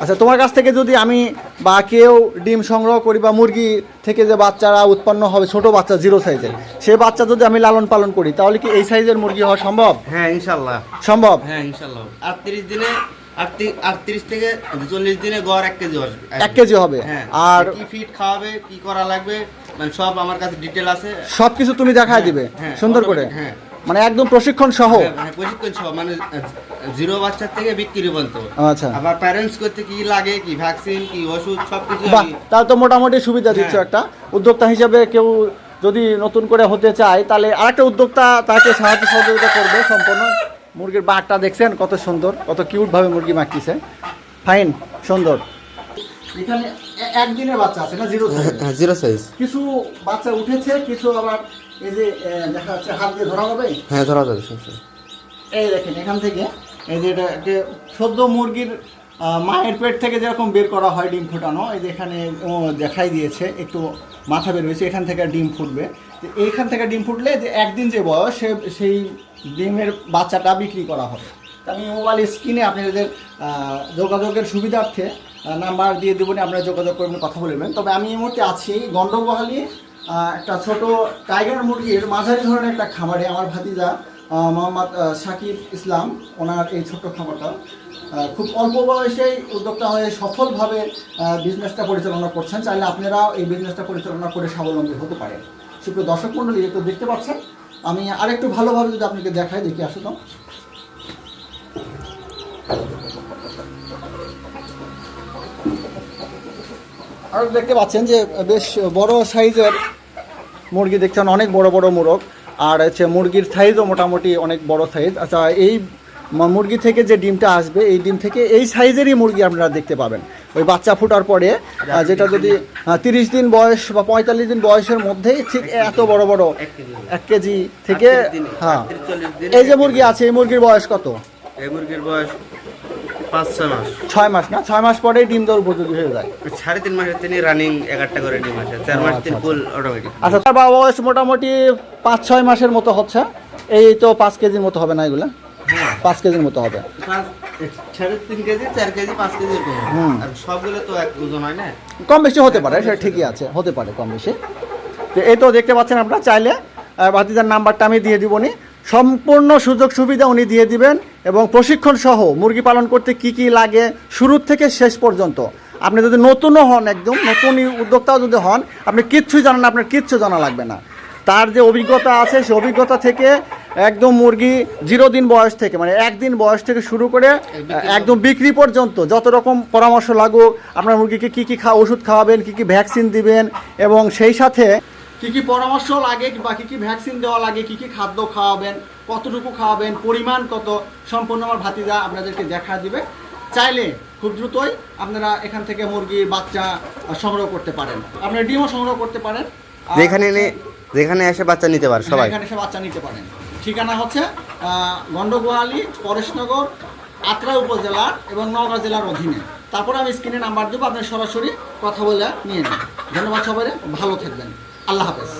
আচ্ছা, তোমার কাছ থেকে যদি আমি বা কেউ ডিম সংগ্রহ করি বা মুরগি থেকে যে বাচ্চারা উৎপন্ন হবে, ছোট বাচ্চা 0 সাইজের, সেই বাচ্চা যদি আমি লালন পালন করি তাহলে কি এই সাইজের মুরগি হওয়া সম্ভব? হ্যাঁ ইনশাল্লাহ সম্ভব। হ্যাঁ ইনশাল্লাহ 38 দিনে 38 থেকে 40 দিনে গড় 1 কেজি আসবে। 1 কেজি হবে। হ্যাঁ, আর কি ফিড খাওয়াবে, কি করা লাগবে, মানে সব আমার কাছে ডিটেল আছে। সবকিছু তুমি দেখায় দিবে সুন্দর করে? হ্যাঁ, মানে একদম প্রশিক্ষণ সহ? হ্যাঁ প্রশিক্ষণ সহ, মানে 0 বাচ্চা থেকে বিক্রি পর্যন্ত। আচ্ছা, আবার প্যারেন্টস করতে কি লাগে, কি ভ্যাকসিন, কি ওষুধ, সবকিছু বাহ, তাহলে তো মোটামুটি সুবিধা দিচ্ছ একটা। উদ্যোক্তা হিসেবে কেউ যদি নতুন করে হতে চায় তাহলে আরেকটা উদ্যোক্তা তাকে সাহায্য সহযোগিতা করবে সম্পূর্ণ। মুরগির বাঘটা দেখছেন কত সুন্দর, কত কিউট ভাবে মুরগি মাখতেছে, ফাইন সুন্দর। এখানে একদিনের বাচ্চা আছে না? 0 সাইজ। হ্যাঁ 0 সাইজ। কিছু বাচ্চা উঠেছে, কিছু আবার এই যে দেখা যাচ্ছে হাত দিয়ে ধরা হবে। হ্যাঁ ধরা যাবে সমস্যা। এই দেখেন এখান থেকে এই যে এটাকে সদ্য মুরগির মায়ের পেট থেকে যেরকম বের করা হয় ডিম ফোটানো, এই যে এখানে দেখাই দিয়েছে একটু মাথা বের হয়েছে, এখান থেকে ডিম ফুটবে। এইখান থেকে ডিম ফুটলে যে একদিন যে বয়স সেই ডিমের বাচ্চাটা বিক্রি করা হবে। আমি মোবাইল স্ক্রিনে আপনাদের যোগাযোগের সুবিধার্থে নাম্বার দিয়ে দেবো, আপনারা যোগাযোগ করবেন, কথা বলবেন। তবে আমি এই মুহূর্তে আছি গন্ডগোহালি একটা ছোট টাইগার মুরগির মাঝারি ধরনের একটা খামারে। আমার ভাতিজা মোহাম্মদ শাকিব ইসলাম, ওনার এই ছোট্ট খামারটা খুব অল্প বয়সেই উদ্যোক্তা হয়ে সফলভাবে বিজনেসটা পরিচালনা করছেন। চাইলে আপনারা এই বিজনেসটা পরিচালনা করে স্বাবলম্বী হতে পারেন। সুপ্রিয় দর্শক মণ্ডলী, একটু দেখতে পাচ্ছেন, আমি আরেকটু ভালোভাবে যদি আপনাকে দেখাই, দেখি আসুন। আর দেখতে পাচ্ছেন যে বেশ বড় সাইজের মুরগি দেখছেন, অনেক বড় বড় মোরগ। আর হচ্ছে মুরগির সাইজও মোটামুটি অনেক বড় সাইজ। আচ্ছা, এই মুরগি থেকে যে ডিমটা আসবে, এই ডিম থেকে এই সাইজেরই মুরগি আপনারা দেখতে পাবেন ওই বাচ্চা ফোটার পরে, যেটা যদি 30 দিন বয়স বা 45 দিন বয়সের মধ্যেই ঠিক এত বড় বড় 1 কেজি থেকে। হ্যাঁ, এই যে মুরগি আছে, এই মুরগির বয়স কত? এই মুরগির বয়স 5-6 মাস। 6 মাস না? 6 মাস পরেই ডিম দেওয়ার উপযোগী হয়ে যায়। 3.5 মাসের তিনি রানিং 11টা করে ডিম আসে, 4 মাস তিনি ফুল অটোমেটিক। আচ্ছা, তার বয়স মোটামুটি 5-6 মাসের মতো হচ্ছে। এই তো 5 কেজির মতো হবে না এগুলা? হ্যাঁ 5 কেজির মতো হবে। 3.5 কেজি, 4 কেজি, 5 কেজি এরকম। আর সবগুলো তো এক ওজন হয় না, কম বেশি হতে পারে, সেটা ঠিকই আছে, হতে পারে কম বেশি। তো এই তো দেখতে পাচ্ছেন আপনারা, চাইলে ভাতিজার নাম্বারটা আমি দিয়ে দিবনি, সম্পূর্ণ সুযোগ সুবিধা উনি দিয়ে দিবেন এবং প্রশিক্ষণ সহ মুরগি পালন করতে কি কি লাগে শুরু থেকে শেষ পর্যন্ত। আপনি যদি নতুনও হন, একদম নতুন উদ্যোক্তাও যদি হন, আপনি কিচ্ছুই জানেন না, আপনার কিচ্ছু জানা লাগবে না। তার যে অভিজ্ঞতা আছে সেই অভিজ্ঞতা থেকে একদম মুরগি 0 দিন বয়স থেকে, মানে 1 দিন বয়স থেকে শুরু করে একদম বিক্রি পর্যন্ত যত রকম পরামর্শ লাগুক, আপনার মুরগিকে কী কী ওষুধ খাওয়াবেন, কী কী ভ্যাকসিন দিবেন, এবং সেই সাথে কী কী পরামর্শ লাগে বা কী কী ভ্যাকসিন দেওয়া লাগে, কী কী খাদ্য খাওয়াবেন, কতটুকু খাওয়াবেন, পরিমাণ কত, সম্পূর্ণ আমার ভাতিজা আপনাদেরকে দেখা দিবে। চাইলে খুব দ্রুতই আপনারা এখান থেকে মুরগির বাচ্চা সংগ্রহ করতে পারেন, আপনারা ডিমও সংগ্রহ করতে পারেন। যেখানে এসে বাচ্চা নিতে পারে সবাই, এখানে এসে বাচ্চা নিতে পারেন। ঠিকানা হচ্ছে গন্ডগোহালি, পরেশনগর, আত্রা উপজেলার এবং নওগাঁ জেলার অধীনে। তারপরে আমি স্ক্রিনে নাম্বার দেবো, আপনি সরাসরি কথা বলে নিয়ে নেন। ধন্যবাদ সবাই, ভালো থাকবেন, আল্লাহ হাফেজ।